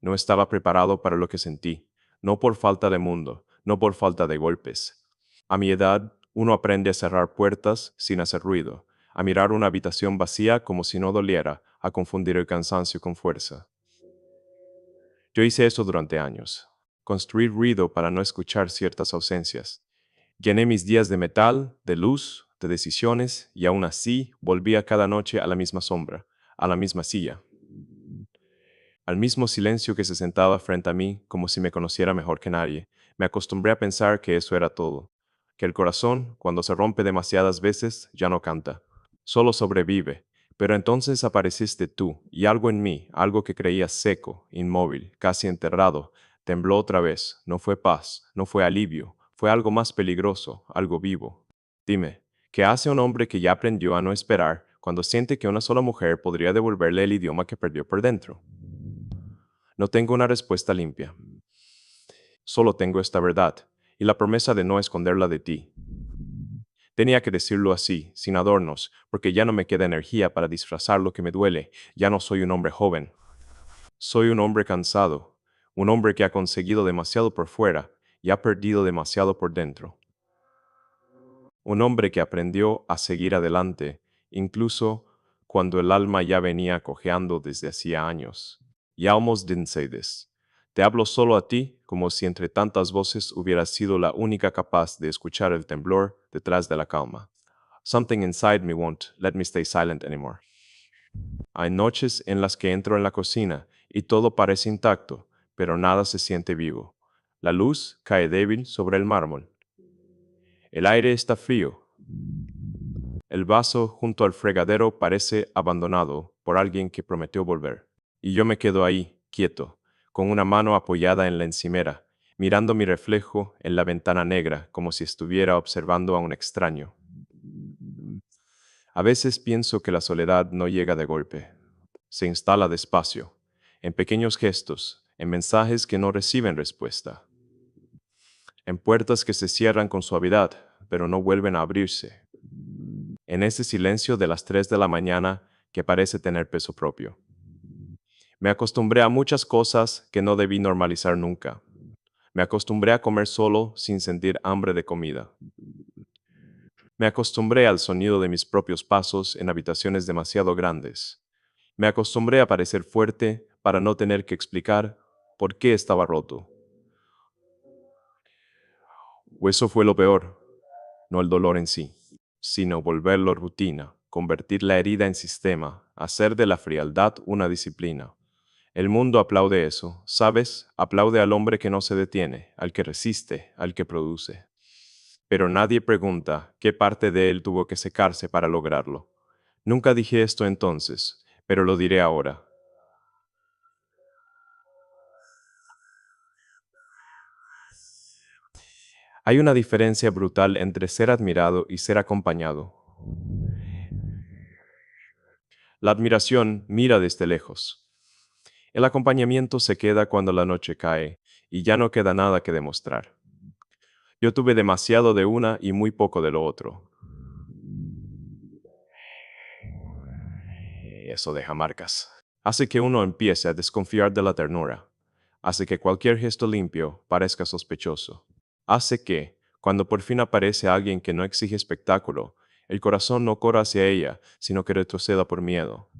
No estaba preparado para lo que sentí, no por falta de mundo, no por falta de golpes. A mi edad, uno aprende a cerrar puertas sin hacer ruido, a mirar una habitación vacía como si no doliera, a confundir el cansancio con fuerza. Yo hice eso durante años. Construí ruido para no escuchar ciertas ausencias. Llené mis días de metal, de luz, de decisiones, y aún así volvía cada noche a la misma sombra, a la misma silla, al mismo silencio que se sentaba frente a mí como si me conociera mejor que nadie. Me acostumbré a pensar que eso era todo, que el corazón, cuando se rompe demasiadas veces, ya no canta, solo sobrevive. Pero entonces apareciste tú, y algo en mí, algo que creía seco, inmóvil, casi enterrado, tembló otra vez. No fue paz, no fue alivio, fue algo más peligroso, algo vivo. Dime, ¿qué hace un hombre que ya aprendió a no esperar cuando siente que una sola mujer podría devolverle el idioma que perdió por dentro? No tengo una respuesta limpia. Solo tengo esta verdad y la promesa de no esconderla de ti. Tenía que decirlo así, sin adornos, porque ya no me queda energía para disfrazar lo que me duele. Ya no soy un hombre joven. Soy un hombre cansado, un hombre que ha conseguido demasiado por fuera y ha perdido demasiado por dentro. Un hombre que aprendió a seguir adelante, incluso cuando el alma ya venía cojeando desde hacía años. Y almost didn't say this. Te hablo solo a ti, como si entre tantas voces hubieras sido la única capaz de escuchar el temblor detrás de la calma. Something inside me won't let me stay silent anymore. Hay noches en las que entro en la cocina y todo parece intacto, pero nada se siente vivo. La luz cae débil sobre el mármol. El aire está frío. El vaso junto al fregadero parece abandonado por alguien que prometió volver. Y yo me quedo ahí, quieto, con una mano apoyada en la encimera, mirando mi reflejo en la ventana negra como si estuviera observando a un extraño. A veces pienso que la soledad no llega de golpe. Se instala despacio, en pequeños gestos, en mensajes que no reciben respuesta, en puertas que se cierran con suavidad, pero no vuelven a abrirse, en ese silencio de las 3 de la mañana que parece tener peso propio. Me acostumbré a muchas cosas que no debí normalizar nunca. Me acostumbré a comer solo sin sentir hambre de comida. Me acostumbré al sonido de mis propios pasos en habitaciones demasiado grandes. Me acostumbré a parecer fuerte para no tener que explicar por qué estaba roto. O eso fue lo peor, no el dolor en sí, sino volverlo rutina, convertir la herida en sistema, hacer de la frialdad una disciplina. El mundo aplaude eso, ¿sabes? Aplaude al hombre que no se detiene, al que resiste, al que produce. Pero nadie pregunta qué parte de él tuvo que secarse para lograrlo. Nunca dije esto entonces, pero lo diré ahora. Hay una diferencia brutal entre ser admirado y ser acompañado. La admiración mira desde lejos. El acompañamiento se queda cuando la noche cae y ya no queda nada que demostrar. Yo tuve demasiado de una y muy poco de lo otro. Eso deja marcas. Hace que uno empiece a desconfiar de la ternura. Hace que cualquier gesto limpio parezca sospechoso. Hace que, cuando por fin aparece alguien que no exige espectáculo, el corazón no corra hacia ella, sino que retroceda por miedo.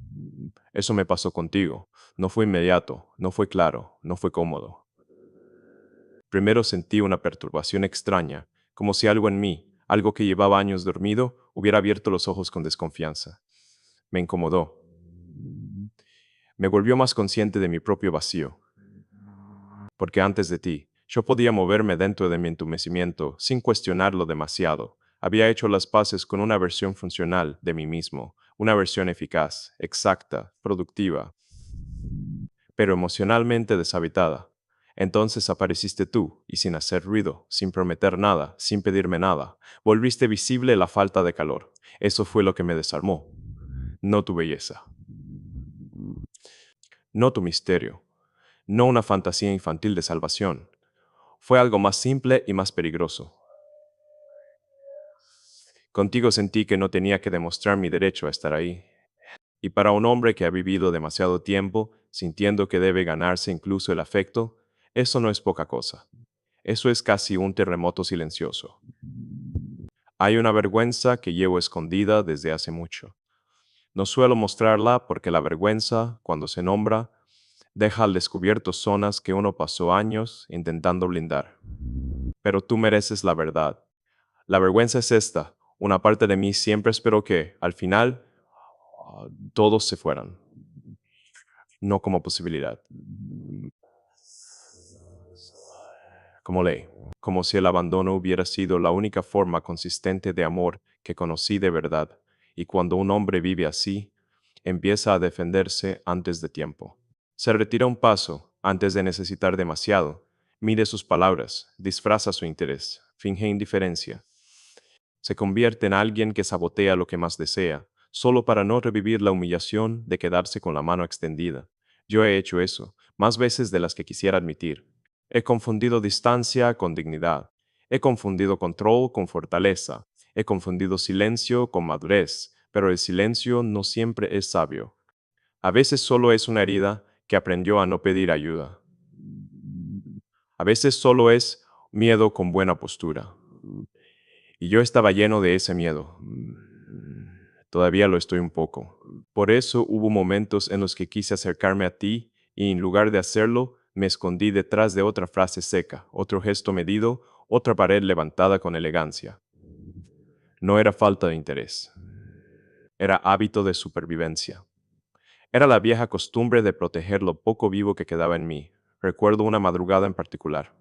Eso me pasó contigo. No fue inmediato, no fue claro, no fue cómodo. Primero sentí una perturbación extraña, como si algo en mí, algo que llevaba años dormido, hubiera abierto los ojos con desconfianza. Me incomodó. Me volvió más consciente de mi propio vacío, porque antes de ti, yo podía moverme dentro de mi entumecimiento sin cuestionarlo demasiado. Había hecho las paces con una versión funcional de mí mismo, una versión eficaz, exacta, productiva, pero emocionalmente deshabitada. Entonces apareciste tú, y sin hacer ruido, sin prometer nada, sin pedirme nada, volviste visible la falta de calor. Eso fue lo que me desarmó, no tu belleza, no tu misterio, no una fantasía infantil de salvación. Fue algo más simple y más peligroso. Contigo sentí que no tenía que demostrar mi derecho a estar ahí. Y para un hombre que ha vivido demasiado tiempo, sintiendo que debe ganarse incluso el afecto, eso no es poca cosa. Eso es casi un terremoto silencioso. Hay una vergüenza que llevo escondida desde hace mucho. No suelo mostrarla porque la vergüenza, cuando se nombra, deja al descubierto zonas que uno pasó años intentando blindar. Pero tú mereces la verdad. La vergüenza es esta. Una parte de mí siempre esperó que, al final, todos se fueran. No como posibilidad. Como ley. Como si el abandono hubiera sido la única forma consistente de amor que conocí de verdad. Y cuando un hombre vive así, empieza a defenderse antes de tiempo. Se retira un paso antes de necesitar demasiado. Mide sus palabras, disfraza su interés, finge indiferencia. Se convierte en alguien que sabotea lo que más desea, solo para no revivir la humillación de quedarse con la mano extendida. Yo he hecho eso, más veces de las que quisiera admitir. He confundido distancia con dignidad. He confundido control con fortaleza. He confundido silencio con madurez, pero el silencio no siempre es sabio. A veces solo es una herida que aprendió a no pedir ayuda. A veces solo es miedo con buena postura. Y yo estaba lleno de ese miedo. Todavía lo estoy un poco. Por eso hubo momentos en los que quise acercarme a ti y en lugar de hacerlo, me escondí detrás de otra frase seca, otro gesto medido, otra pared levantada con elegancia. No era falta de interés. Era hábito de supervivencia. Era la vieja costumbre de proteger lo poco vivo que quedaba en mí. Recuerdo una madrugada en particular.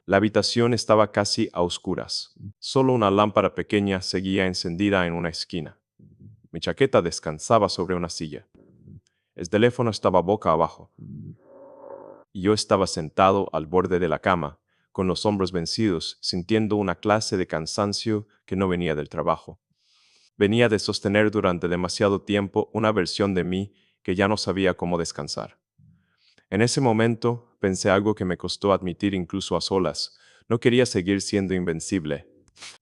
La habitación estaba casi a oscuras. Solo una lámpara pequeña seguía encendida en una esquina. Mi chaqueta descansaba sobre una silla. El teléfono estaba boca abajo. Y yo estaba sentado al borde de la cama, con los hombros vencidos, sintiendo una clase de cansancio que no venía del trabajo. Venía de sostener durante demasiado tiempo una versión de mí que ya no sabía cómo descansar. En ese momento pensé algo que me costó admitir incluso a solas. No quería seguir siendo invencible.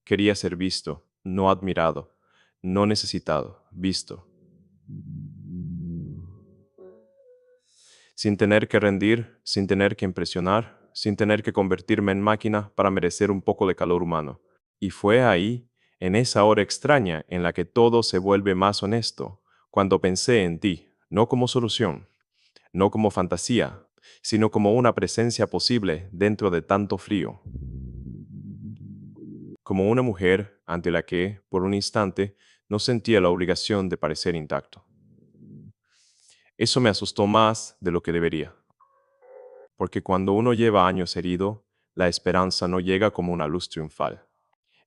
Quería ser visto, no admirado, no necesitado, visto. Sin tener que rendir, sin tener que impresionar, sin tener que convertirme en máquina para merecer un poco de calor humano. Y fue ahí, en esa hora extraña en la que todo se vuelve más honesto, cuando pensé en ti, no como solución, no como fantasía, sino como una presencia posible dentro de tanto frío. Como una mujer ante la que, por un instante, no sentía la obligación de parecer intacto. Eso me asustó más de lo que debería, porque cuando uno lleva años herido, la esperanza no llega como una luz triunfal.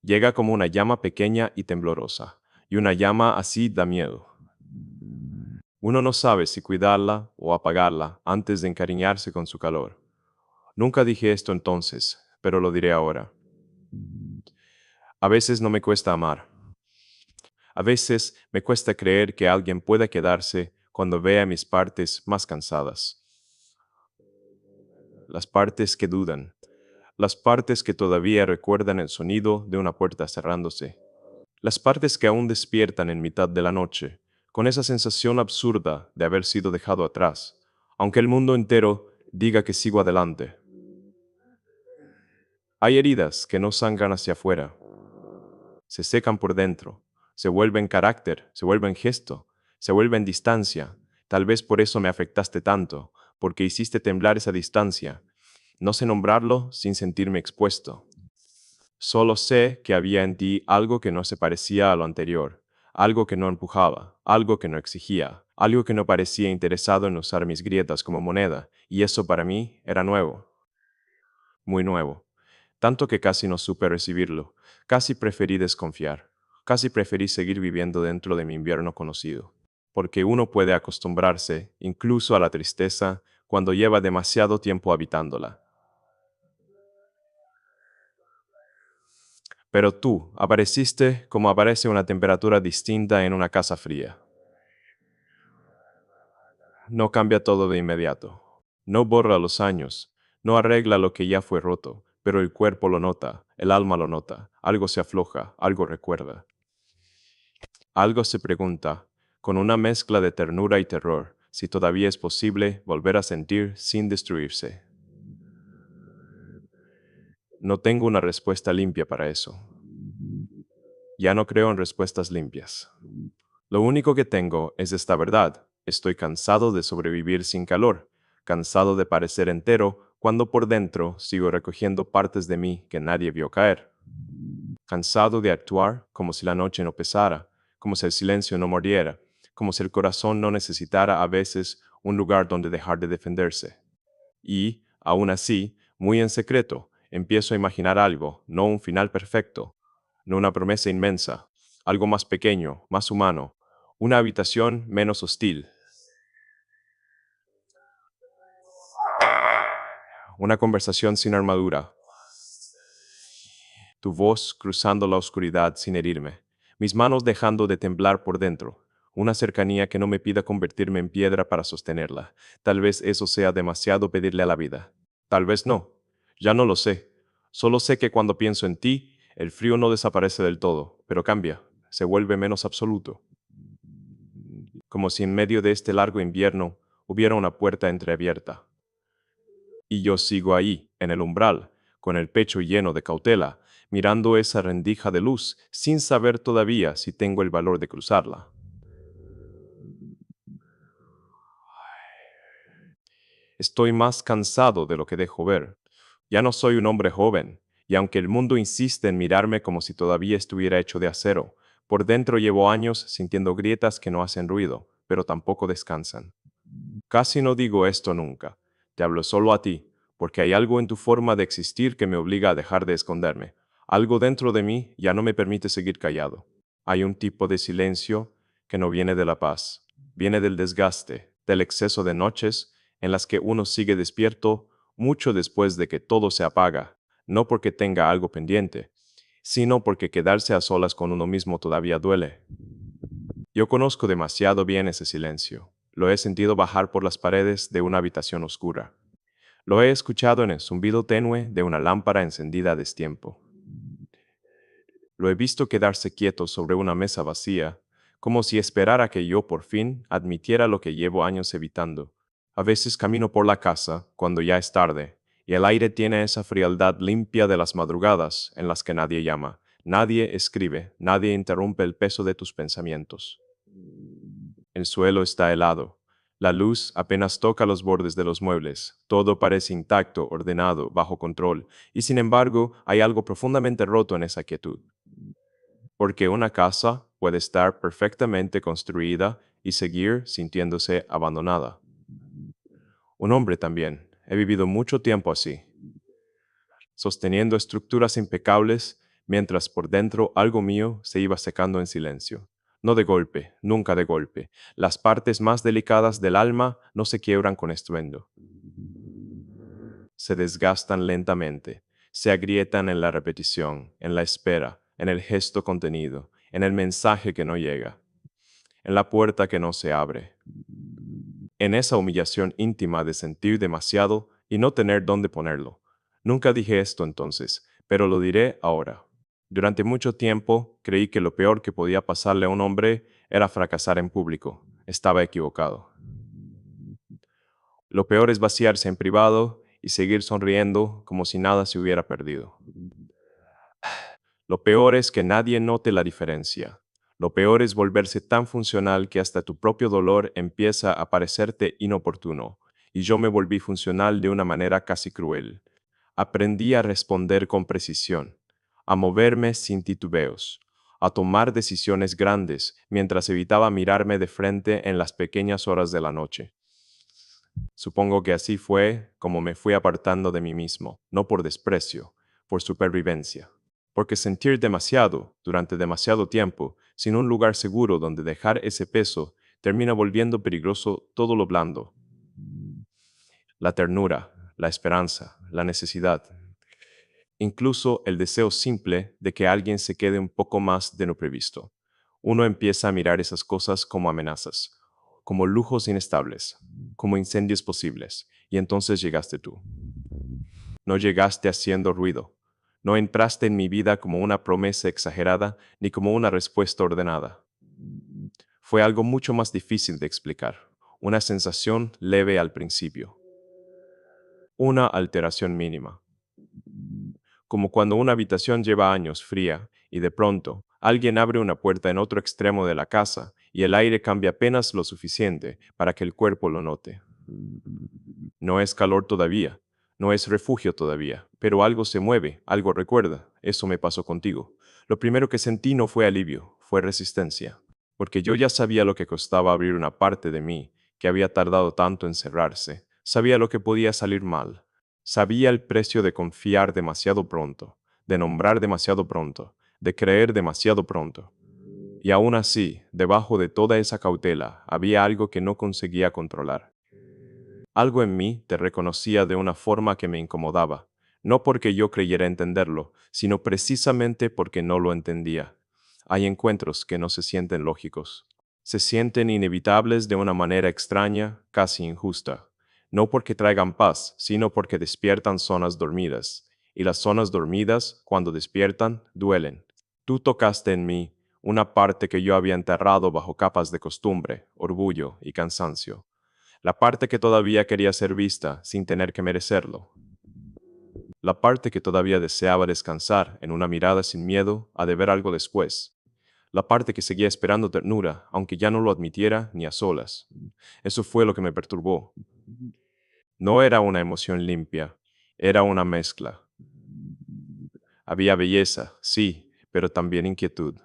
Llega como una llama pequeña y temblorosa, y una llama así da miedo. Uno no sabe si cuidarla o apagarla antes de encariñarse con su calor. Nunca dije esto entonces, pero lo diré ahora. A veces no me cuesta amar. A veces me cuesta creer que alguien pueda quedarse cuando vea mis partes más cansadas. Las partes que dudan. Las partes que todavía recuerdan el sonido de una puerta cerrándose. Las partes que aún despiertan en mitad de la noche, con esa sensación absurda de haber sido dejado atrás, aunque el mundo entero diga que sigo adelante. Hay heridas que no sangran hacia afuera, se secan por dentro, se vuelven carácter, se vuelven gesto, se vuelven distancia. Tal vez por eso me afectaste tanto, porque hiciste temblar esa distancia. No sé nombrarlo sin sentirme expuesto. Solo sé que había en ti algo que no se parecía a lo anterior, algo que no empujaba, algo que no exigía, algo que no parecía interesado en usar mis grietas como moneda, y eso para mí era nuevo, muy nuevo. Tanto que casi no supe recibirlo, casi preferí desconfiar, casi preferí seguir viviendo dentro de mi invierno conocido. Porque uno puede acostumbrarse, incluso a la tristeza, cuando lleva demasiado tiempo habitándola. Pero tú apareciste como aparece una temperatura distinta en una casa fría. No cambia todo de inmediato. No borra los años. No arregla lo que ya fue roto. Pero el cuerpo lo nota, el alma lo nota. Algo se afloja, algo recuerda. Algo se pregunta, con una mezcla de ternura y terror. si todavía es posible volver a sentir sin destruirse. No tengo una respuesta limpia para eso. Ya no creo en respuestas limpias. Lo único que tengo es esta verdad. Estoy cansado de sobrevivir sin calor, cansado de parecer entero cuando por dentro sigo recogiendo partes de mí que nadie vio caer. Cansado de actuar como si la noche no pesara, como si el silencio no muriera, como si el corazón no necesitara a veces un lugar donde dejar de defenderse. Y, aún así, muy en secreto, empiezo a imaginar algo, no un final perfecto, no una promesa inmensa, algo más pequeño, más humano, una habitación menos hostil, una conversación sin armadura, tu voz cruzando la oscuridad sin herirme, mis manos dejando de temblar por dentro, una cercanía que no me pida convertirme en piedra para sostenerla. Tal vez eso sea demasiado pedirle a la vida. Tal vez no. Ya no lo sé. Solo sé que cuando pienso en ti, el frío no desaparece del todo, pero cambia, se vuelve menos absoluto. Como si en medio de este largo invierno hubiera una puerta entreabierta. Y yo sigo ahí, en el umbral, con el pecho lleno de cautela, mirando esa rendija de luz, sin saber todavía si tengo el valor de cruzarla. Estoy más cansado de lo que dejo ver. Ya no soy un hombre joven, y aunque el mundo insiste en mirarme como si todavía estuviera hecho de acero, por dentro llevo años sintiendo grietas que no hacen ruido, pero tampoco descansan. Casi no digo esto nunca. Te hablo solo a ti, porque hay algo en tu forma de existir que me obliga a dejar de esconderme. Algo dentro de mí ya no me permite seguir callado. Hay un tipo de silencio que no viene de la paz, viene del desgaste, del exceso de noches en las que uno sigue despierto mucho después de que todo se apaga, no porque tenga algo pendiente, sino porque quedarse a solas con uno mismo todavía duele. Yo conozco demasiado bien ese silencio. Lo he sentido bajar por las paredes de una habitación oscura. Lo he escuchado en el zumbido tenue de una lámpara encendida a destiempo. Lo he visto quedarse quieto sobre una mesa vacía, como si esperara que yo por fin admitiera lo que llevo años evitando. A veces camino por la casa, cuando ya es tarde, y el aire tiene esa frialdad limpia de las madrugadas en las que nadie llama, nadie escribe, nadie interrumpe el peso de tus pensamientos. El suelo está helado. La luz apenas toca los bordes de los muebles. Todo parece intacto, ordenado, bajo control, y sin embargo hay algo profundamente roto en esa quietud. Porque una casa puede estar perfectamente construida y seguir sintiéndose abandonada. Un hombre también. He vivido mucho tiempo así, sosteniendo estructuras impecables, mientras por dentro algo mío se iba secando en silencio. No de golpe, nunca de golpe. Las partes más delicadas del alma no se quiebran con estruendo. Se desgastan lentamente, se agrietan en la repetición, en la espera, en el gesto contenido, en el mensaje que no llega, en la puerta que no se abre, en esa humillación íntima de sentir demasiado y no tener dónde ponerlo. Nunca dije esto entonces, pero lo diré ahora. Durante mucho tiempo creí que lo peor que podía pasarle a un hombre era fracasar en público. Estaba equivocado. Lo peor es vaciarse en privado y seguir sonriendo como si nada se hubiera perdido. Lo peor es que nadie note la diferencia. Lo peor es volverse tan funcional que hasta tu propio dolor empieza a parecerte inoportuno. Y yo me volví funcional de una manera casi cruel. Aprendí a responder con precisión, a moverme sin titubeos, a tomar decisiones grandes mientras evitaba mirarme de frente en las pequeñas horas de la noche. Supongo que así fue como me fui apartando de mí mismo, no por desprecio, por supervivencia. Porque sentir demasiado, durante demasiado tiempo, sin un lugar seguro donde dejar ese peso, termina volviendo peligroso todo lo blando. La ternura, la esperanza, la necesidad, incluso el deseo simple de que alguien se quede un poco más de lo previsto. Uno empieza a mirar esas cosas como amenazas, como lujos inestables, como incendios posibles, y entonces llegaste tú. No llegaste haciendo ruido. No entraste en mi vida como una promesa exagerada ni como una respuesta ordenada. Fue algo mucho más difícil de explicar. una sensación leve al principio, una alteración mínima, como cuando una habitación lleva años fría y de pronto alguien abre una puerta en otro extremo de la casa y el aire cambia apenas lo suficiente para que el cuerpo lo note. No es calor todavía, no es refugio todavía, pero algo se mueve, algo recuerda. Eso me pasó contigo. Lo primero que sentí no fue alivio, fue resistencia, porque yo ya sabía lo que costaba abrir una parte de mí que había tardado tanto en cerrarse. Sabía lo que podía salir mal. Sabía el precio de confiar demasiado pronto, de nombrar demasiado pronto, de creer demasiado pronto. Y aún así, debajo de toda esa cautela, había algo que no conseguía controlar. Algo en mí te reconocía de una forma que me incomodaba, no porque yo creyera entenderlo, sino precisamente porque no lo entendía. Hay encuentros que no se sienten lógicos. Se sienten inevitables de una manera extraña, casi injusta. No porque traigan paz, sino porque despiertan zonas dormidas. Y las zonas dormidas, cuando despiertan, duelen. Tú tocaste en mí una parte que yo había enterrado bajo capas de costumbre, orgullo y cansancio. La parte que todavía quería ser vista sin tener que merecerlo. La parte que todavía deseaba descansar en una mirada sin miedo a deber algo después. La parte que seguía esperando ternura, aunque ya no lo admitiera ni a solas. Eso fue lo que me perturbó. No era una emoción limpia, era una mezcla. Había belleza, sí, pero también inquietud.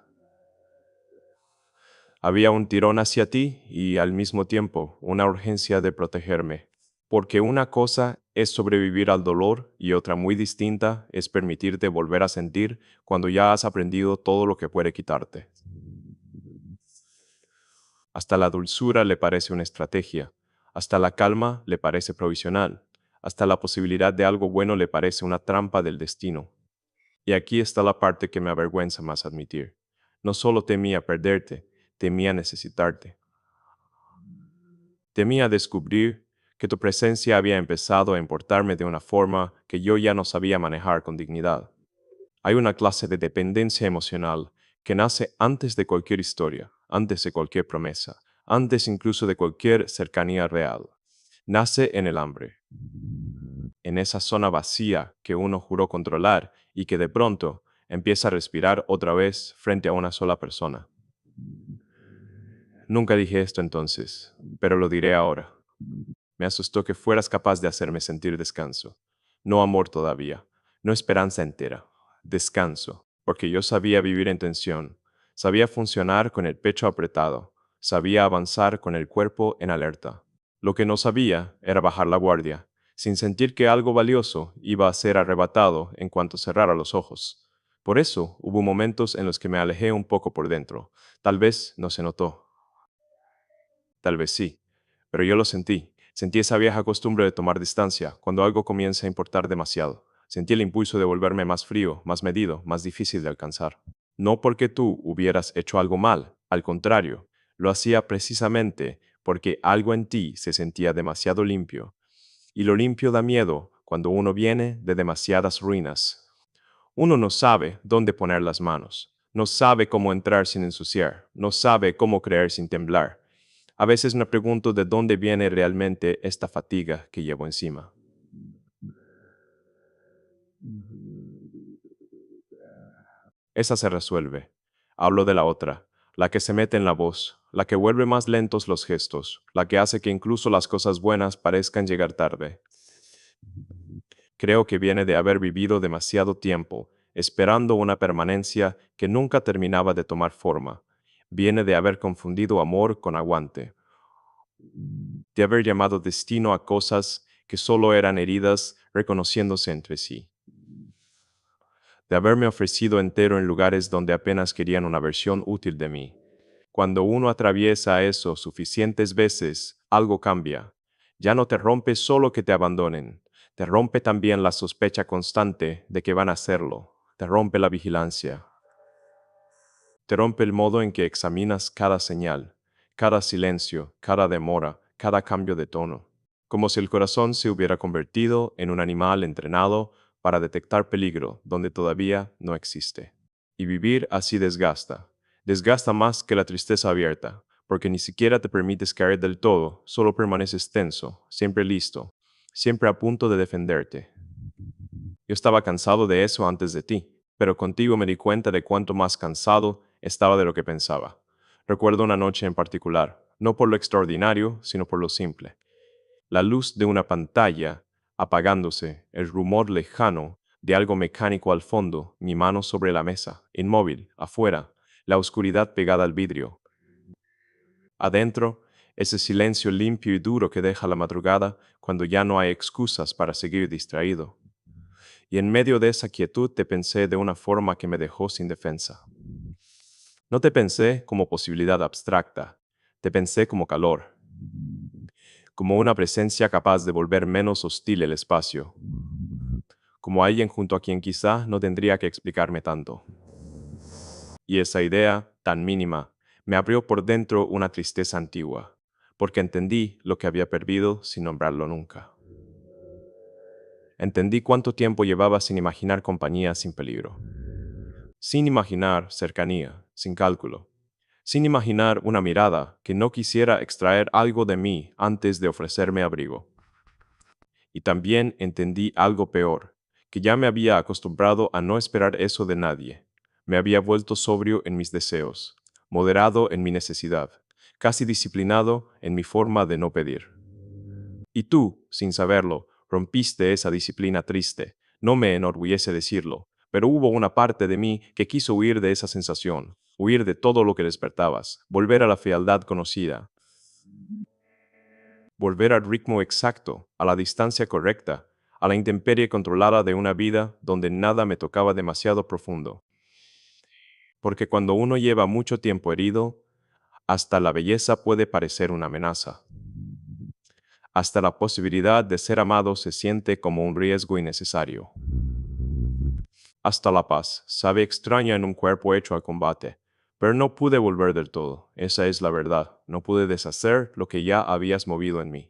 Había un tirón hacia ti y al mismo tiempo una urgencia de protegerme. Porque una cosa es sobrevivir al dolor y otra muy distinta es permitirte volver a sentir cuando ya has aprendido todo lo que puede quitarte. Hasta la dulzura le parece una estrategia, hasta la calma le parece provisional, hasta la posibilidad de algo bueno le parece una trampa del destino. Y aquí está la parte que me avergüenza más admitir. No solo temía perderte, temía necesitarte. Temía descubrir que tu presencia había empezado a importarme de una forma que yo ya no sabía manejar con dignidad. Hay una clase de dependencia emocional que nace antes de cualquier historia, antes de cualquier promesa, antes incluso de cualquier cercanía real. Nace en el hambre, en esa zona vacía que uno juró controlar y que de pronto empieza a respirar otra vez frente a una sola persona. Nunca dije esto entonces, pero lo diré ahora. Me asustó que fueras capaz de hacerme sentir descanso. No amor todavía, no esperanza entera. Descanso, porque yo sabía vivir en tensión, sabía funcionar con el pecho apretado, sabía avanzar con el cuerpo en alerta. Lo que no sabía era bajar la guardia, sin sentir que algo valioso iba a ser arrebatado en cuanto cerrara los ojos. Por eso hubo momentos en los que me alejé un poco por dentro. Tal vez no se notó, tal vez sí, pero yo lo sentí. Sentí esa vieja costumbre de tomar distancia cuando algo comienza a importar demasiado. Sentí el impulso de volverme más frío, más medido, más difícil de alcanzar. No porque tú hubieras hecho algo mal, al contrario, lo hacía precisamente porque algo en ti se sentía demasiado limpio. Y lo limpio da miedo cuando uno viene de demasiadas ruinas. Uno no sabe dónde poner las manos, no sabe cómo entrar sin ensuciar, no sabe cómo creer sin temblar. A veces me pregunto de dónde viene realmente esta fatiga que llevo encima. Esa se resuelve. Hablo de la otra, la que se mete en la voz, la que vuelve más lentos los gestos, la que hace que incluso las cosas buenas parezcan llegar tarde. Creo que viene de haber vivido demasiado tiempo, esperando una permanencia que nunca terminaba de tomar forma. Viene de haber confundido amor con aguante, de haber llamado destino a cosas que solo eran heridas reconociéndose entre sí, de haberme ofrecido entero en lugares donde apenas querían una versión útil de mí. Cuando uno atraviesa eso suficientes veces, algo cambia. Ya no te rompe solo que te abandonen, te rompe también la sospecha constante de que van a hacerlo, te rompe la vigilancia, te rompe el modo en que examinas cada señal, cada silencio, cada demora, cada cambio de tono, como si el corazón se hubiera convertido en un animal entrenado para detectar peligro donde todavía no existe. Y vivir así desgasta, desgasta más que la tristeza abierta, porque ni siquiera te permites caer del todo, solo permaneces tenso, siempre listo, siempre a punto de defenderte. Yo estaba cansado de eso antes de ti, pero contigo me di cuenta de cuánto más cansado estaba de lo que pensaba. Recuerdo una noche en particular, no por lo extraordinario, sino por lo simple. La luz de una pantalla apagándose, el rumor lejano de algo mecánico al fondo, mi mano sobre la mesa, inmóvil, afuera, la oscuridad pegada al vidrio. Adentro, ese silencio limpio y duro que deja la madrugada cuando ya no hay excusas para seguir distraído. Y en medio de esa quietud te pensé de una forma que me dejó sin defensa. No te pensé como posibilidad abstracta, te pensé como calor, como una presencia capaz de volver menos hostil el espacio, como alguien junto a quien quizá no tendría que explicarme tanto. Y esa idea, tan mínima, me abrió por dentro una tristeza antigua, porque entendí lo que había perdido sin nombrarlo nunca. Entendí cuánto tiempo llevaba sin imaginar compañía sin peligro, sin imaginar cercanía, sin cálculo, sin imaginar una mirada que no quisiera extraer algo de mí antes de ofrecerme abrigo. Y también entendí algo peor, que ya me había acostumbrado a no esperar eso de nadie. Me había vuelto sobrio en mis deseos, moderado en mi necesidad, casi disciplinado en mi forma de no pedir. Y tú, sin saberlo, rompiste esa disciplina triste. No me enorgullece decirlo, pero hubo una parte de mí que quiso huir de esa sensación, huir de todo lo que despertabas, volver a la fealdad conocida, volver al ritmo exacto, a la distancia correcta, a la intemperie controlada de una vida donde nada me tocaba demasiado profundo. Porque cuando uno lleva mucho tiempo herido, hasta la belleza puede parecer una amenaza. Hasta la posibilidad de ser amado se siente como un riesgo innecesario. Hasta la paz sabe extraña en un cuerpo hecho al combate. Pero no pude volver del todo, esa es la verdad. No pude deshacer lo que ya habías movido en mí.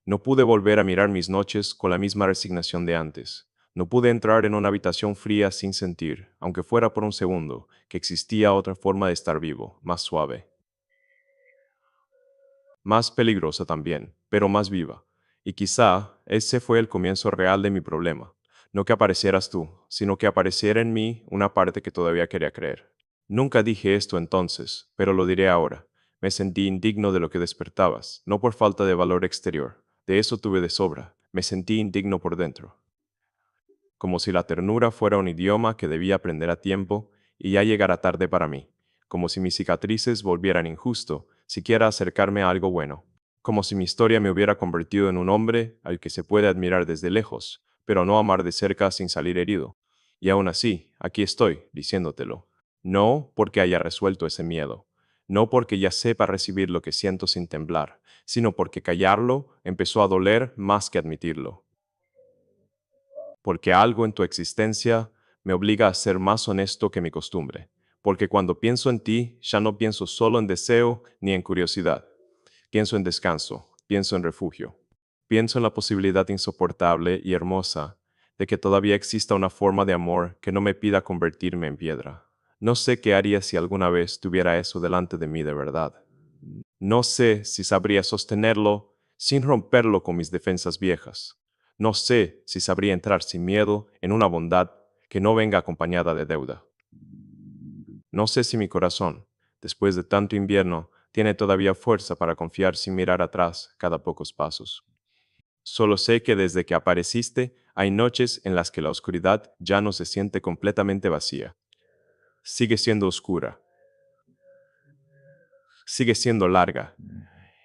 No pude volver a mirar mis noches con la misma resignación de antes. No pude entrar en una habitación fría sin sentir, aunque fuera por un segundo, que existía otra forma de estar vivo, más suave, más peligrosa también, pero más viva. Y quizá ese fue el comienzo real de mi problema. No que aparecieras tú, sino que apareciera en mí una parte que todavía quería creer. Nunca dije esto entonces, pero lo diré ahora. Me sentí indigno de lo que despertabas, no por falta de valor exterior. De eso tuve de sobra. Me sentí indigno por dentro. Como si la ternura fuera un idioma que debía aprender a tiempo y ya llegara tarde para mí. Como si mis cicatrices volvieran injusto, siquiera acercarme a algo bueno. Como si mi historia me hubiera convertido en un hombre al que se puede admirar desde lejos, pero no amar de cerca sin salir herido. Y aún así, aquí estoy, diciéndotelo. No porque haya resuelto ese miedo, no porque ya sepa recibir lo que siento sin temblar, sino porque callarlo empezó a doler más que admitirlo. Porque algo en tu existencia me obliga a ser más honesto que mi costumbre. Porque cuando pienso en ti, ya no pienso solo en deseo ni en curiosidad. Pienso en descanso, pienso en refugio. Pienso en la posibilidad insoportable y hermosa de que todavía exista una forma de amor que no me pida convertirme en piedra. No sé qué haría si alguna vez tuviera eso delante de mí de verdad. No sé si sabría sostenerlo sin romperlo con mis defensas viejas. No sé si sabría entrar sin miedo en una bondad que no venga acompañada de deuda. No sé si mi corazón, después de tanto invierno, tiene todavía fuerza para confiar sin mirar atrás cada pocos pasos. Solo sé que desde que apareciste hay noches en las que la oscuridad ya no se siente completamente vacía. Sigue siendo oscura, sigue siendo larga,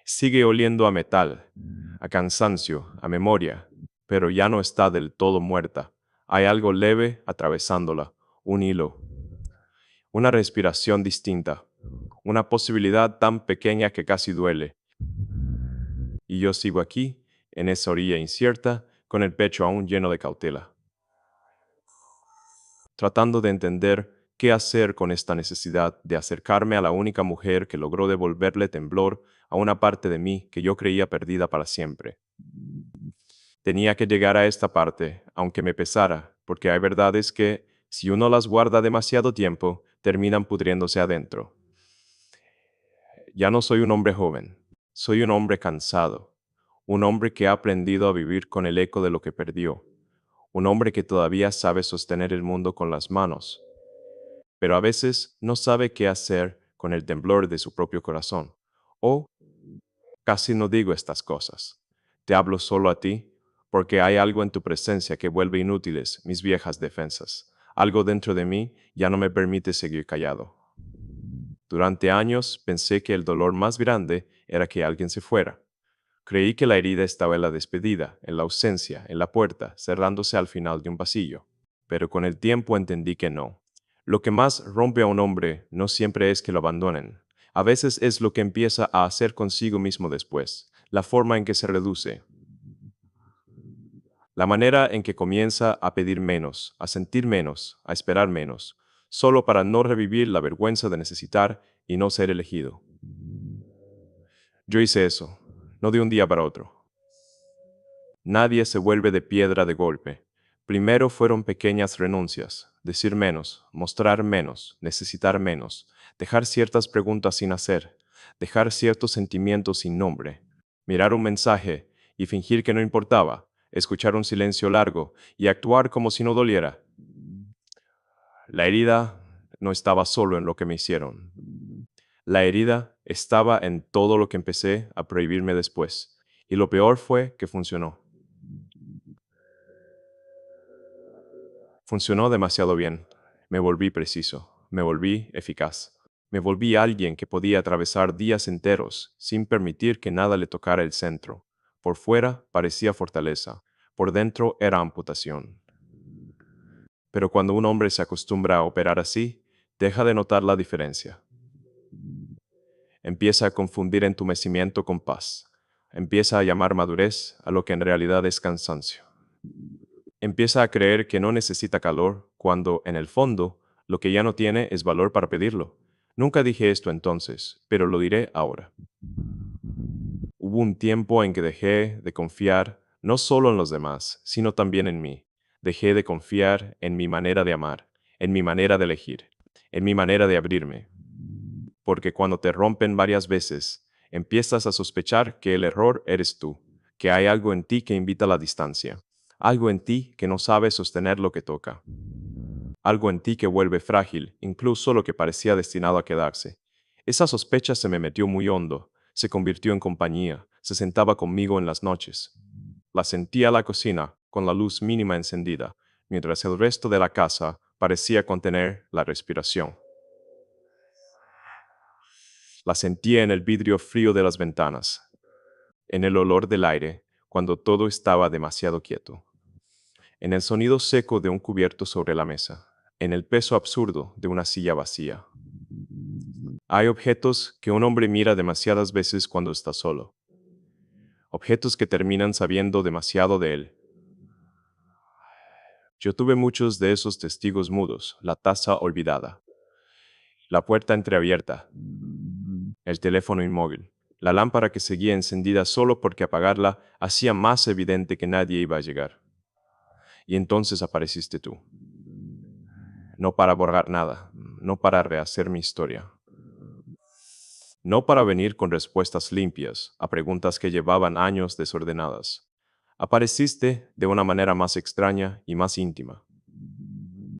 sigue oliendo a metal, a cansancio, a memoria, pero ya no está del todo muerta. Hay algo leve atravesándola, un hilo, una respiración distinta, una posibilidad tan pequeña que casi duele. Y yo sigo aquí, en esa orilla incierta, con el pecho aún lleno de cautela, tratando de entender qué hacer con esta necesidad de acercarme a la única mujer que logró devolverle temblor a una parte de mí que yo creía perdida para siempre. Tenía que llegar a esta parte, aunque me pesara, porque hay verdades que, si uno las guarda demasiado tiempo, terminan pudriéndose adentro. Ya no soy un hombre joven, soy un hombre cansado, un hombre que ha aprendido a vivir con el eco de lo que perdió, un hombre que todavía sabe sostener el mundo con las manos, pero a veces no sabe qué hacer con el temblor de su propio corazón. O casi no digo estas cosas. Te hablo solo a ti, porque hay algo en tu presencia que vuelve inútiles mis viejas defensas. Algo dentro de mí ya no me permite seguir callado. Durante años pensé que el dolor más grande era que alguien se fuera. Creí que la herida estaba en la despedida, en la ausencia, en la puerta, cerrándose al final de un pasillo. Pero con el tiempo entendí que no. Lo que más rompe a un hombre no siempre es que lo abandonen. A veces es lo que empieza a hacer consigo mismo después, la forma en que se reduce, la manera en que comienza a pedir menos, a sentir menos, a esperar menos, solo para no revivir la vergüenza de necesitar y no ser elegido. Yo hice eso, no de un día para otro. Nadie se vuelve de piedra de golpe. Primero fueron pequeñas renuncias, decir menos, mostrar menos, necesitar menos, dejar ciertas preguntas sin hacer, dejar ciertos sentimientos sin nombre, mirar un mensaje y fingir que no importaba, escuchar un silencio largo y actuar como si no doliera. La herida no estaba solo en lo que me hicieron. La herida estaba en todo lo que empecé a prohibirme después. Y lo peor fue que funcionó. Funcionó demasiado bien. Me volví preciso, me volví eficaz. Me volví alguien que podía atravesar días enteros sin permitir que nada le tocara el centro. Por fuera parecía fortaleza, por dentro era amputación. Pero cuando un hombre se acostumbra a operar así, deja de notar la diferencia. Empieza a confundir entumecimiento con paz. Empieza a llamar madurez a lo que en realidad es cansancio. Empieza a creer que no necesita calor, cuando, en el fondo, lo que ya no tiene es valor para pedirlo. Nunca dije esto entonces, pero lo diré ahora. Hubo un tiempo en que dejé de confiar no solo en los demás, sino también en mí. Dejé de confiar en mi manera de amar, en mi manera de elegir, en mi manera de abrirme. Porque cuando te rompen varias veces, empiezas a sospechar que el error eres tú, que hay algo en ti que invita a la distancia, algo en ti que no sabe sostener lo que toca, algo en ti que vuelve frágil, incluso lo que parecía destinado a quedarse. Esa sospecha se me metió muy hondo, se convirtió en compañía, se sentaba conmigo en las noches. La sentía en la cocina, con la luz mínima encendida, mientras el resto de la casa parecía contener la respiración. La sentía en el vidrio frío de las ventanas, en el olor del aire, cuando todo estaba demasiado quieto, en el sonido seco de un cubierto sobre la mesa, en el peso absurdo de una silla vacía. Hay objetos que un hombre mira demasiadas veces cuando está solo, objetos que terminan sabiendo demasiado de él. Yo tuve muchos de esos testigos mudos, la taza olvidada, la puerta entreabierta, el teléfono inmóvil, la lámpara que seguía encendida solo porque apagarla hacía más evidente que nadie iba a llegar. Y entonces apareciste tú. No para borrar nada, no para rehacer mi historia. No para venir con respuestas limpias a preguntas que llevaban años desordenadas. Apareciste de una manera más extraña y más íntima.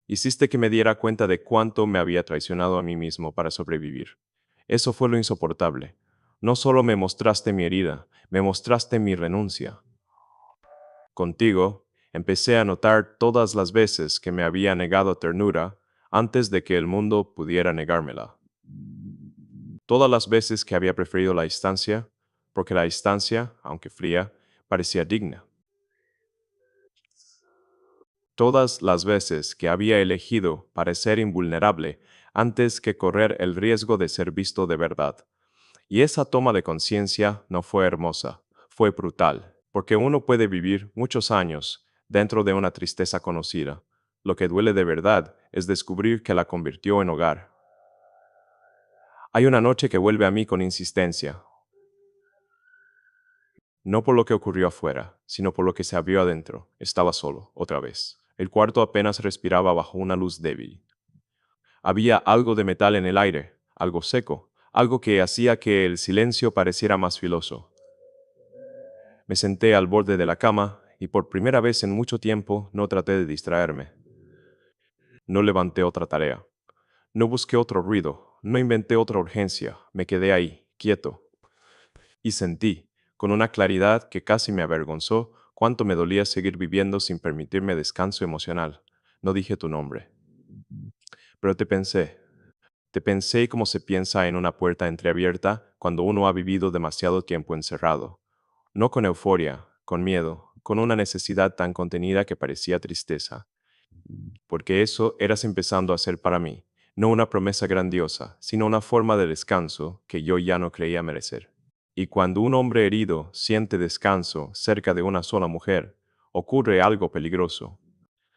Hiciste que me diera cuenta de cuánto me había traicionado a mí mismo para sobrevivir. Eso fue lo insoportable. No solo me mostraste mi herida, me mostraste mi renuncia. Contigo, empecé a notar todas las veces que me había negado ternura antes de que el mundo pudiera negármela. Todas las veces que había preferido la distancia, porque la distancia, aunque fría, parecía digna. Todas las veces que había elegido parecer invulnerable antes que correr el riesgo de ser visto de verdad. Y esa toma de conciencia no fue hermosa, fue brutal, porque uno puede vivir muchos años dentro de una tristeza conocida. Lo que duele de verdad es descubrir que la convirtió en hogar. Hay una noche que vuelve a mí con insistencia, no por lo que ocurrió afuera, sino por lo que se abrió adentro. Estaba solo, otra vez. El cuarto apenas respiraba bajo una luz débil. Había algo de metal en el aire, algo seco, algo que hacía que el silencio pareciera más filoso. Me senté al borde de la cama y por primera vez en mucho tiempo no traté de distraerme. No levanté otra tarea. No busqué otro ruido. No inventé otra urgencia. Me quedé ahí, quieto. Y sentí, con una claridad que casi me avergonzó, cuánto me dolía seguir viviendo sin permitirme descanso emocional. No dije tu nombre. Pero te pensé como se piensa en una puerta entreabierta cuando uno ha vivido demasiado tiempo encerrado. No con euforia, con miedo, con una necesidad tan contenida que parecía tristeza. Porque eso eras empezando a ser para mí, no una promesa grandiosa, sino una forma de descanso que yo ya no creía merecer. Y cuando un hombre herido siente descanso cerca de una sola mujer, ocurre algo peligroso.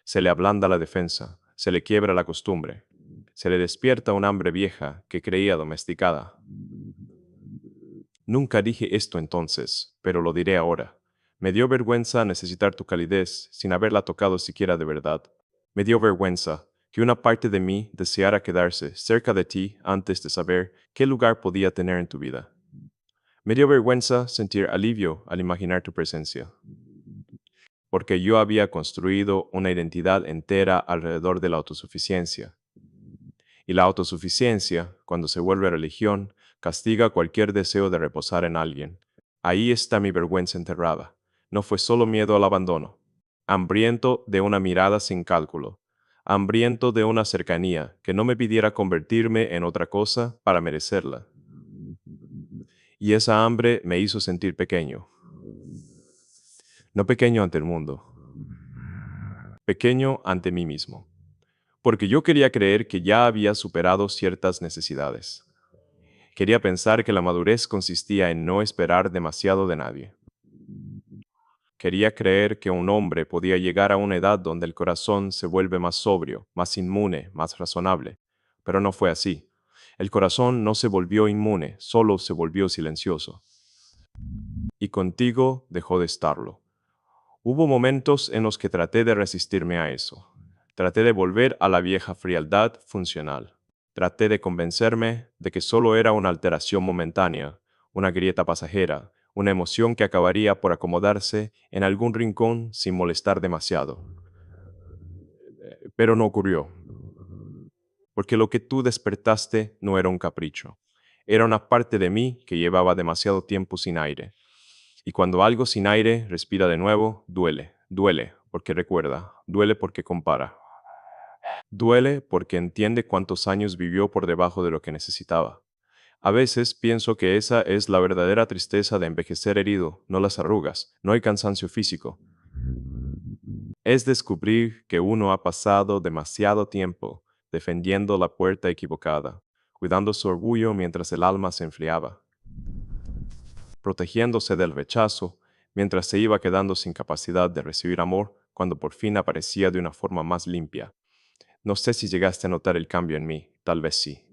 Se le ablanda la defensa, se le quiebra la costumbre, se le despierta un hambre vieja que creía domesticada. Nunca dije esto entonces, pero lo diré ahora. Me dio vergüenza necesitar tu calidez sin haberla tocado siquiera de verdad. Me dio vergüenza que una parte de mí deseara quedarse cerca de ti antes de saber qué lugar podía tener en tu vida. Me dio vergüenza sentir alivio al imaginar tu presencia, porque yo había construido una identidad entera alrededor de la autosuficiencia. Y la autosuficiencia, cuando se vuelve religión, castiga cualquier deseo de reposar en alguien. Ahí está mi vergüenza enterrada. No fue solo miedo al abandono. Hambriento de una mirada sin cálculo. Hambriento de una cercanía que no me pidiera convertirme en otra cosa para merecerla. Y esa hambre me hizo sentir pequeño. No pequeño ante el mundo, pequeño ante mí mismo. Porque yo quería creer que ya había superado ciertas necesidades. Quería pensar que la madurez consistía en no esperar demasiado de nadie. Quería creer que un hombre podía llegar a una edad donde el corazón se vuelve más sobrio, más inmune, más razonable. Pero no fue así. El corazón no se volvió inmune, solo se volvió silencioso. Y contigo dejó de estarlo. Hubo momentos en los que traté de resistirme a eso. Traté de volver a la vieja frialdad funcional. Traté de convencerme de que solo era una alteración momentánea, una grieta pasajera, una emoción que acabaría por acomodarse en algún rincón sin molestar demasiado. Pero no ocurrió, porque lo que tú despertaste no era un capricho. Era una parte de mí que llevaba demasiado tiempo sin aire. Y cuando algo sin aire respira de nuevo, duele. Duele porque recuerda, duele porque compara. Duele porque entiende cuántos años vivió por debajo de lo que necesitaba. A veces pienso que esa es la verdadera tristeza de envejecer herido, no las arrugas, no hay cansancio físico. Es descubrir que uno ha pasado demasiado tiempo defendiendo la puerta equivocada, cuidando su orgullo mientras el alma se enfriaba, protegiéndose del rechazo mientras se iba quedando sin capacidad de recibir amor cuando por fin aparecía de una forma más limpia. No sé si llegaste a notar el cambio en mí, tal vez sí.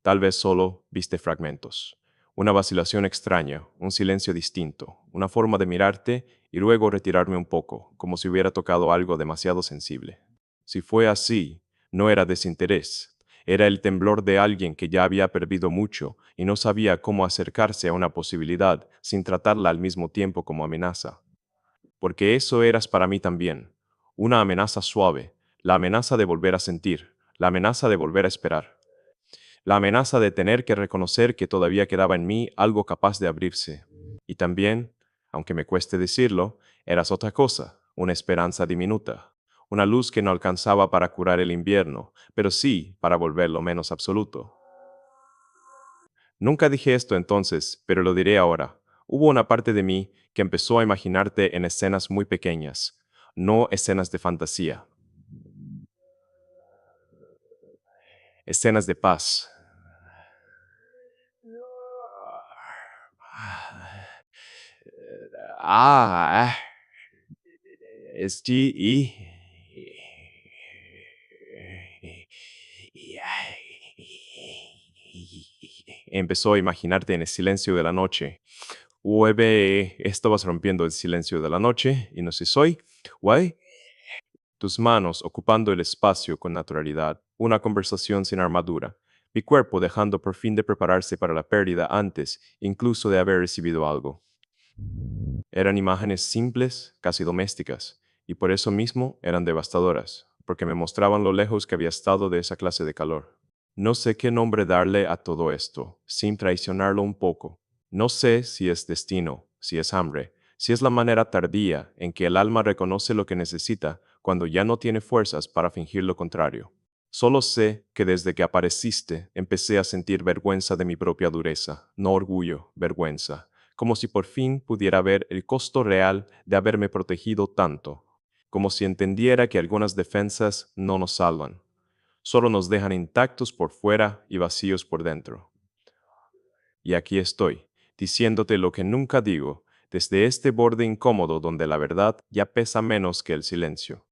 Tal vez solo viste fragmentos. Una vacilación extraña, un silencio distinto, una forma de mirarte y luego retirarme un poco, como si hubiera tocado algo demasiado sensible. Si fue así, no era desinterés, era el temblor de alguien que ya había perdido mucho y no sabía cómo acercarse a una posibilidad sin tratarla al mismo tiempo como amenaza. Porque eso eras para mí también, una amenaza suave, la amenaza de volver a sentir, la amenaza de volver a esperar. La amenaza de tener que reconocer que todavía quedaba en mí algo capaz de abrirse. Y también, aunque me cueste decirlo, eras otra cosa, una esperanza diminuta, una luz que no alcanzaba para curar el invierno, pero sí para volverlo menos absoluto. Nunca dije esto entonces, pero lo diré ahora. Hubo una parte de mí que empezó a imaginarte en escenas muy pequeñas, no escenas de fantasía, escenas de paz. Ah, SGE. Empezó a imaginarte en el silencio de la noche. Webe, estabas rompiendo el silencio de la noche y no sé soy. Guay. Tus manos ocupando el espacio con naturalidad. Una conversación sin armadura. mi cuerpo dejando por fin de prepararse para la pérdida antes incluso de haber recibido algo. Eran imágenes simples, casi domésticas, y por eso mismo eran devastadoras, porque me mostraban lo lejos que había estado de esa clase de calor. No sé qué nombre darle a todo esto, sin traicionarlo un poco. No sé si es destino, si es hambre, si es la manera tardía en que el alma reconoce lo que necesita cuando ya no tiene fuerzas para fingir lo contrario. Solo sé que desde que apareciste empecé a sentir vergüenza de mi propia dureza, no orgullo, vergüenza, como si por fin pudiera ver el costo real de haberme protegido tanto, como si entendiera que algunas defensas no nos salvan, solo nos dejan intactos por fuera y vacíos por dentro. Y aquí estoy, diciéndote lo que nunca digo, desde este borde incómodo donde la verdad ya pesa menos que el silencio.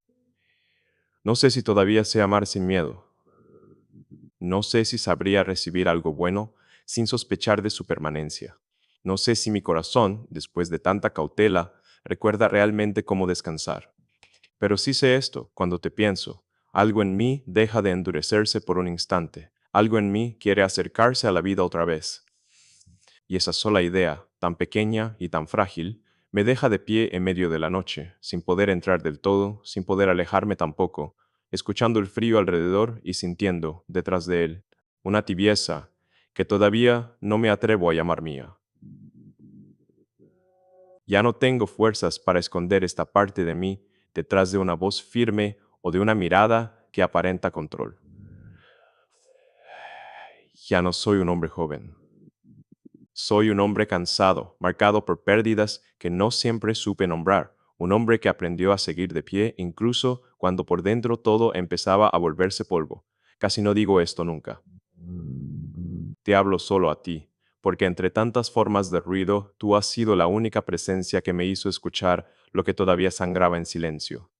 No sé si todavía sé amar sin miedo. No sé si sabría recibir algo bueno sin sospechar de su permanencia. No sé si mi corazón, después de tanta cautela, recuerda realmente cómo descansar. Pero sí sé esto, cuando te pienso, algo en mí deja de endurecerse por un instante, algo en mí quiere acercarse a la vida otra vez. Y esa sola idea, tan pequeña y tan frágil, me deja de pie en medio de la noche, sin poder entrar del todo, sin poder alejarme tampoco, escuchando el frío alrededor y sintiendo, detrás de él, una tibieza que todavía no me atrevo a llamar mía. Ya no tengo fuerzas para esconder esta parte de mí detrás de una voz firme o de una mirada que aparenta control. Ya no soy un hombre joven. Soy un hombre cansado, marcado por pérdidas que no siempre supe nombrar, un hombre que aprendió a seguir de pie incluso cuando por dentro todo empezaba a volverse polvo. Casi no digo esto nunca. Te hablo solo a ti, porque entre tantas formas de ruido, tú has sido la única presencia que me hizo escuchar lo que todavía sangraba en silencio.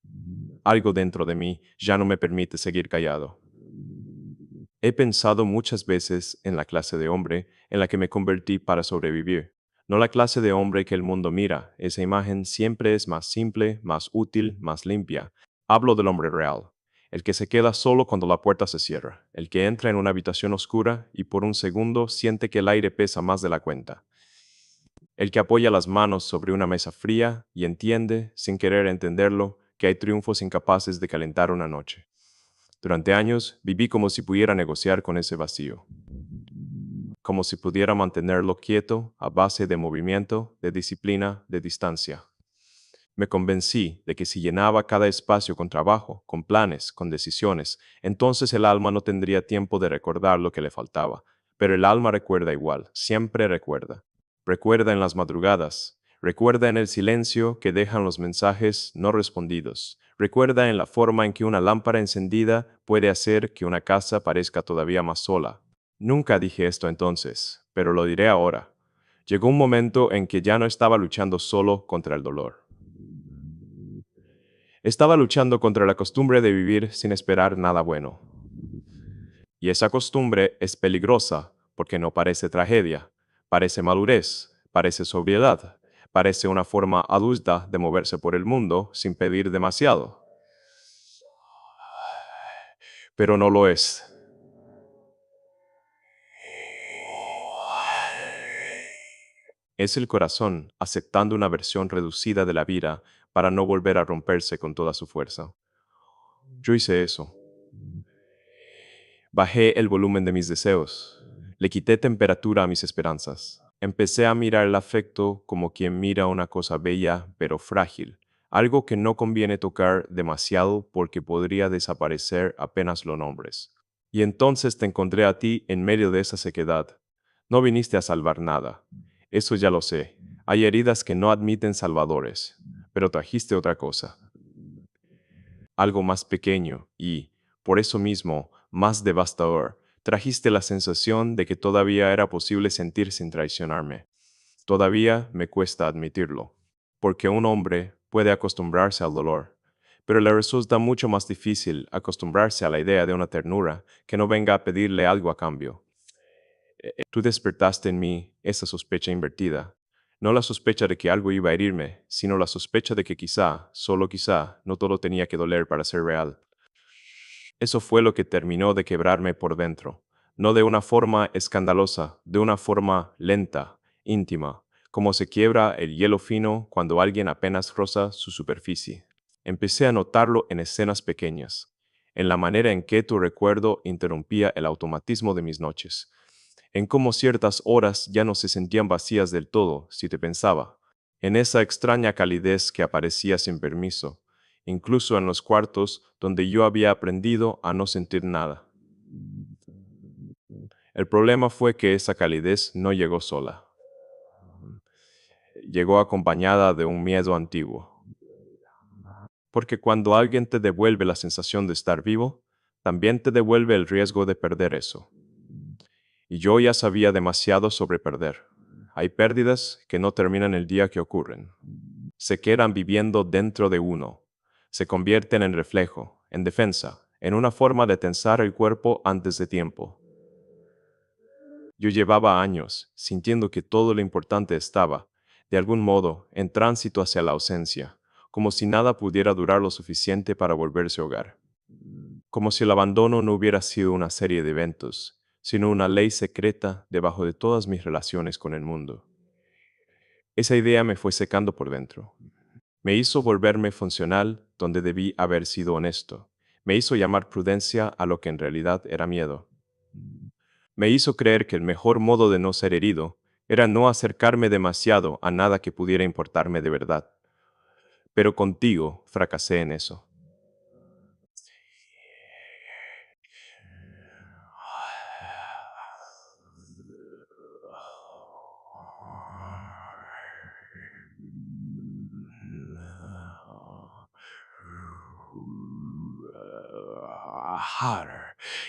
Algo dentro de mí ya no me permite seguir callado. He pensado muchas veces en la clase de hombre en la que me convertí para sobrevivir. No la clase de hombre que el mundo mira, esa imagen siempre es más simple, más útil, más limpia. Hablo del hombre real, el que se queda solo cuando la puerta se cierra, el que entra en una habitación oscura y por un segundo siente que el aire pesa más de la cuenta, el que apoya las manos sobre una mesa fría y entiende, sin querer entenderlo, que hay triunfos incapaces de calentar una noche. Durante años viví como si pudiera negociar con ese vacío, como si pudiera mantenerlo quieto a base de movimiento, de disciplina, de distancia. Me convencí de que si llenaba cada espacio con trabajo, con planes, con decisiones, entonces el alma no tendría tiempo de recordar lo que le faltaba. Pero el alma recuerda igual, siempre recuerda. Recuerda en las madrugadas, recuerda en el silencio que dejan los mensajes no respondidos, recuerda en la forma en que una lámpara encendida puede hacer que una casa parezca todavía más sola. Nunca dije esto entonces, pero lo diré ahora. Llegó un momento en que ya no estaba luchando solo contra el dolor. Estaba luchando contra la costumbre de vivir sin esperar nada bueno. Y esa costumbre es peligrosa porque no parece tragedia, parece madurez, parece sobriedad, parece una forma adulta de moverse por el mundo sin pedir demasiado. Pero no lo es. Es el corazón aceptando una versión reducida de la vida para no volver a romperse con toda su fuerza. Yo hice eso. Bajé el volumen de mis deseos. Le quité temperatura a mis esperanzas. Empecé a mirar el afecto como quien mira una cosa bella pero frágil, algo que no conviene tocar demasiado porque podría desaparecer apenas lo nombres. Y entonces te encontré a ti en medio de esa sequedad. No viniste a salvar nada. Eso ya lo sé. Hay heridas que no admiten salvadores, pero trajiste otra cosa, algo más pequeño y, por eso mismo, más devastador. Trajiste la sensación de que todavía era posible sentir sin traicionarme. Todavía me cuesta admitirlo, porque un hombre puede acostumbrarse al dolor, pero le resulta mucho más difícil acostumbrarse a la idea de una ternura que no venga a pedirle algo a cambio. Tú despertaste en mí esa sospecha invertida. No la sospecha de que algo iba a herirme, sino la sospecha de que quizá, solo quizá, no todo tenía que doler para ser real. Eso fue lo que terminó de quebrarme por dentro. no de una forma escandalosa, de una forma lenta, íntima, como se quiebra el hielo fino cuando alguien apenas roza su superficie. Empecé a notarlo en escenas pequeñas, en la manera en que tu recuerdo interrumpía el automatismo de mis noches, en cómo ciertas horas ya no se sentían vacías del todo si te pensaba, en esa extraña calidez que aparecía sin permiso, incluso en los cuartos donde yo había aprendido a no sentir nada. El problema fue que esa calidez no llegó sola. Llegó acompañada de un miedo antiguo. Porque cuando alguien te devuelve la sensación de estar vivo, también te devuelve el riesgo de perder eso. Y yo ya sabía demasiado sobre perder. Hay pérdidas que no terminan el día que ocurren. Se quedan viviendo dentro de uno. Se convierten en reflejo, en defensa, en una forma de tensar el cuerpo antes de tiempo. Yo llevaba años sintiendo que todo lo importante estaba, de algún modo, en tránsito hacia la ausencia, como si nada pudiera durar lo suficiente para volverse hogar. Como si el abandono no hubiera sido una serie de eventos, sino una ley secreta debajo de todas mis relaciones con el mundo. Esa idea me fue secando por dentro. Me hizo volverme funcional donde debí haber sido honesto. Me hizo llamar prudencia a lo que en realidad era miedo. Me hizo creer que el mejor modo de no ser herido era no acercarme demasiado a nada que pudiera importarme de verdad. Pero contigo fracasé en eso.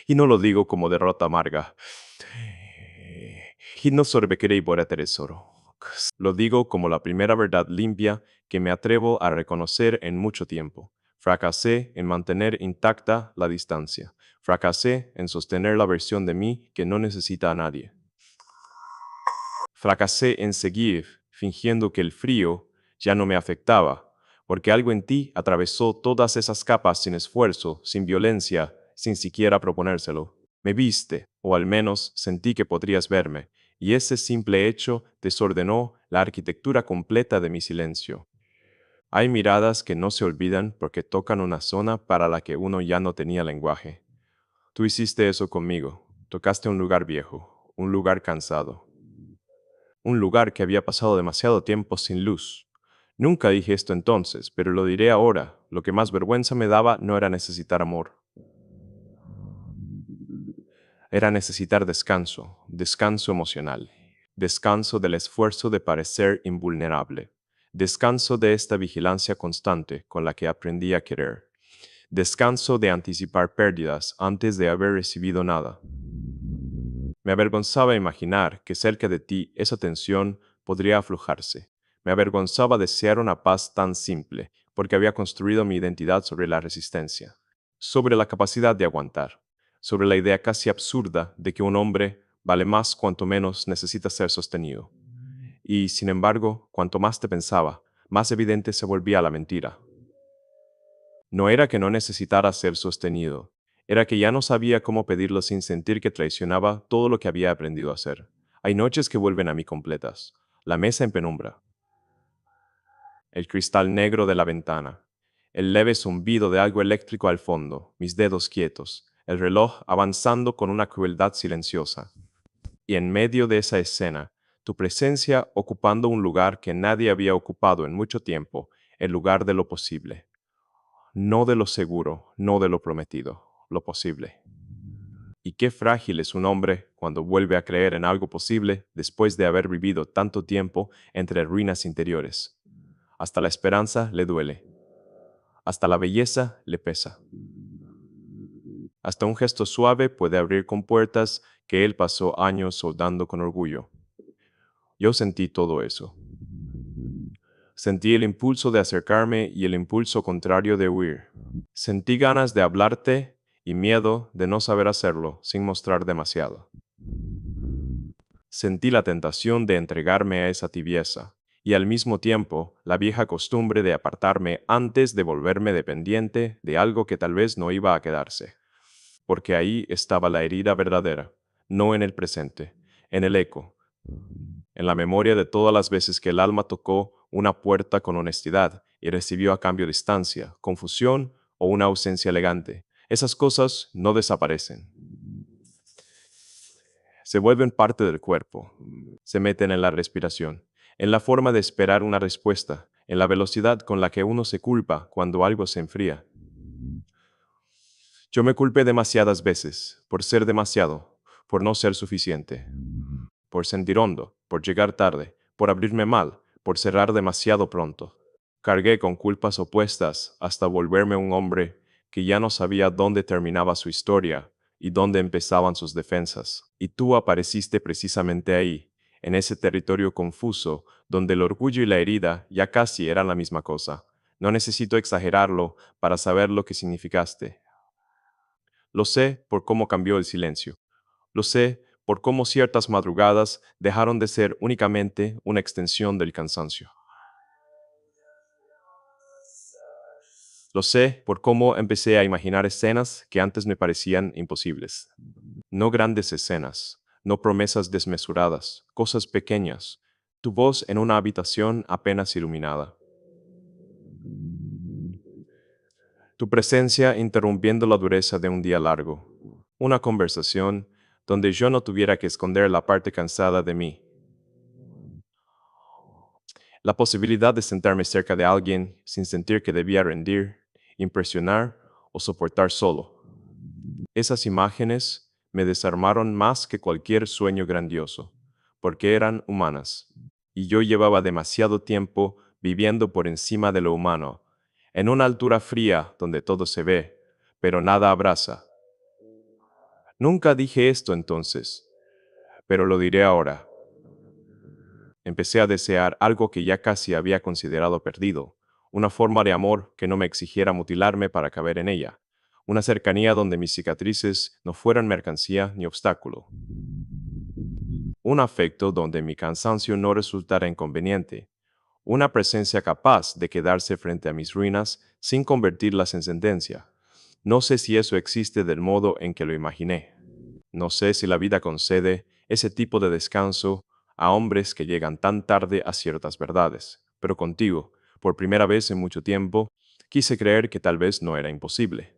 Y no lo digo como derrota amarga. Y no sorbekerei por tesoro. Lo digo como la primera verdad limpia que me atrevo a reconocer en mucho tiempo. Fracasé en mantener intacta la distancia. Fracasé en sostener la versión de mí que no necesita a nadie. Fracasé en seguir fingiendo que el frío ya no me afectaba, porque algo en ti atravesó todas esas capas sin esfuerzo, sin violencia, sin siquiera proponérselo. Me viste, o al menos sentí que podrías verme, y ese simple hecho desordenó la arquitectura completa de mi silencio. Hay miradas que no se olvidan porque tocan una zona para la que uno ya no tenía lenguaje. Tú hiciste eso conmigo. Tocaste un lugar viejo, un lugar cansado, un lugar que había pasado demasiado tiempo sin luz. Nunca dije esto entonces, pero lo diré ahora. Lo que más vergüenza me daba no era necesitar amor. Era necesitar descanso, descanso emocional, descanso del esfuerzo de parecer invulnerable, descanso de esta vigilancia constante con la que aprendí a querer, descanso de anticipar pérdidas antes de haber recibido nada. Me avergonzaba imaginar que cerca de ti esa tensión podría aflojarse. Me avergonzaba desear una paz tan simple, porque había construido mi identidad sobre la resistencia, sobre la capacidad de aguantar, sobre la idea casi absurda de que un hombre vale más cuanto menos necesita ser sostenido. Y, sin embargo, cuanto más te pensaba, más evidente se volvía la mentira. No era que no necesitara ser sostenido, era que ya no sabía cómo pedirlo sin sentir que traicionaba todo lo que había aprendido a hacer. Hay noches que vuelven a mí completas. La mesa en penumbra, el cristal negro de la ventana, el leve zumbido de algo eléctrico al fondo, mis dedos quietos, el reloj avanzando con una crueldad silenciosa. Y en medio de esa escena, tu presencia ocupando un lugar que nadie había ocupado en mucho tiempo, el lugar de lo posible. No de lo seguro, no de lo prometido, lo posible. Y qué frágil es un hombre cuando vuelve a creer en algo posible después de haber vivido tanto tiempo entre ruinas interiores. Hasta la esperanza le duele, hasta la belleza le pesa. Hasta un gesto suave puede abrir compuertas que él pasó años soldando con orgullo. Yo sentí todo eso. Sentí el impulso de acercarme y el impulso contrario de huir. Sentí ganas de hablarte y miedo de no saber hacerlo sin mostrar demasiado. Sentí la tentación de entregarme a esa tibieza y al mismo tiempo la vieja costumbre de apartarme antes de volverme dependiente de algo que tal vez no iba a quedarse. Porque ahí estaba la herida verdadera, no en el presente, en el eco, en la memoria de todas las veces que el alma tocó una puerta con honestidad y recibió a cambio distancia, confusión o una ausencia elegante. Esas cosas no desaparecen. Se vuelven parte del cuerpo, se meten en la respiración, en la forma de esperar una respuesta, en la velocidad con la que uno se culpa cuando algo se enfría. Yo me culpé demasiadas veces por ser demasiado, por no ser suficiente, por sentir hondo, por llegar tarde, por abrirme mal, por cerrar demasiado pronto. Cargué con culpas opuestas hasta volverme un hombre que ya no sabía dónde terminaba su historia y dónde empezaban sus defensas. Y tú apareciste precisamente ahí, en ese territorio confuso, donde el orgullo y la herida ya casi eran la misma cosa. No necesito exagerarlo para saber lo que significaste. Lo sé por cómo cambió el silencio. Lo sé por cómo ciertas madrugadas dejaron de ser únicamente una extensión del cansancio. Lo sé por cómo empecé a imaginar escenas que antes me parecían imposibles. No grandes escenas, no promesas desmesuradas, cosas pequeñas. Tu voz en una habitación apenas iluminada. Tu presencia interrumpiendo la dureza de un día largo. Una conversación donde yo no tuviera que esconder la parte cansada de mí. La posibilidad de sentarme cerca de alguien sin sentir que debía rendir, impresionar o soportar solo. Esas imágenes me desarmaron más que cualquier sueño grandioso, porque eran humanas, y yo llevaba demasiado tiempo viviendo por encima de lo humano, en una altura fría donde todo se ve, pero nada abraza. Nunca dije esto entonces, pero lo diré ahora. Empecé a desear algo que ya casi había considerado perdido, una forma de amor que no me exigiera mutilarme para caber en ella, una cercanía donde mis cicatrices no fueran mercancía ni obstáculo, un afecto donde mi cansancio no resultara inconveniente, una presencia capaz de quedarse frente a mis ruinas sin convertirlas en sentencia. No sé si eso existe del modo en que lo imaginé. No sé si la vida concede ese tipo de descanso a hombres que llegan tan tarde a ciertas verdades, pero contigo, por primera vez en mucho tiempo, quise creer que tal vez no era imposible.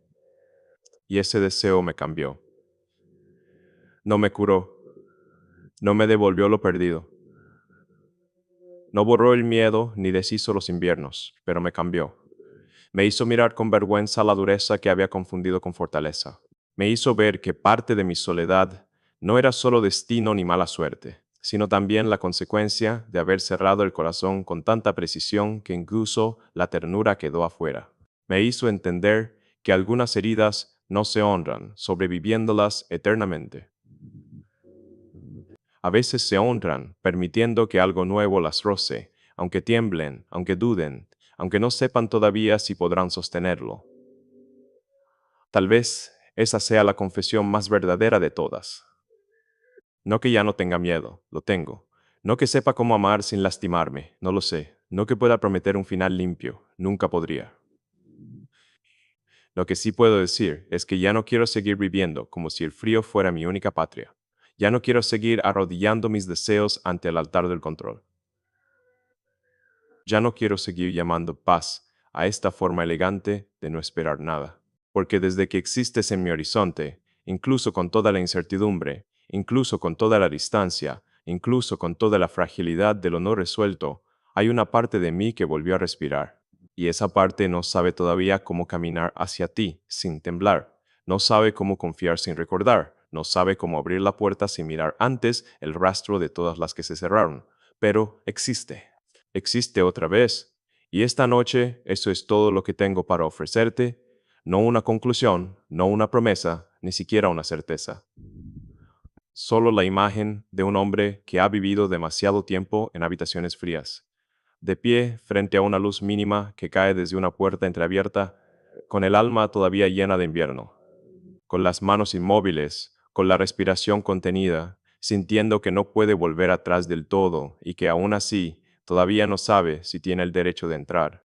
Y ese deseo me cambió. No me curó, no me devolvió lo perdido. No borró el miedo ni deshizo los inviernos, pero me cambió. Me hizo mirar con vergüenza la dureza que había confundido con fortaleza. Me hizo ver que parte de mi soledad no era solo destino ni mala suerte, sino también la consecuencia de haber cerrado el corazón con tanta precisión que incluso la ternura quedó afuera. Me hizo entender que algunas heridas no se honran, sobreviviéndolas eternamente. A veces se honran, permitiendo que algo nuevo las roce, aunque tiemblen, aunque duden, aunque no sepan todavía si podrán sostenerlo. Tal vez esa sea la confesión más verdadera de todas. No que ya no tenga miedo, lo tengo. No que sepa cómo amar sin lastimarme, no lo sé. No que pueda prometer un final limpio, nunca podría. Lo que sí puedo decir es que ya no quiero seguir viviendo como si el frío fuera mi única patria. Ya no quiero seguir arrodillando mis deseos ante el altar del control. Ya no quiero seguir llamando paz a esta forma elegante de no esperar nada. Porque desde que existes en mi horizonte, incluso con toda la incertidumbre, incluso con toda la distancia, incluso con toda la fragilidad de lo no resuelto, hay una parte de mí que volvió a respirar. Y esa parte no sabe todavía cómo caminar hacia ti sin temblar. No sabe cómo confiar sin recordar. No sabe cómo abrir la puerta sin mirar antes el rastro de todas las que se cerraron. Pero existe. Existe otra vez. Y esta noche eso es todo lo que tengo para ofrecerte. No una conclusión, no una promesa, ni siquiera una certeza. Solo la imagen de un hombre que ha vivido demasiado tiempo en habitaciones frías, de pie frente a una luz mínima que cae desde una puerta entreabierta, con el alma todavía llena de invierno, con las manos inmóviles, con la respiración contenida, sintiendo que no puede volver atrás del todo y que aún así todavía no sabe si tiene el derecho de entrar.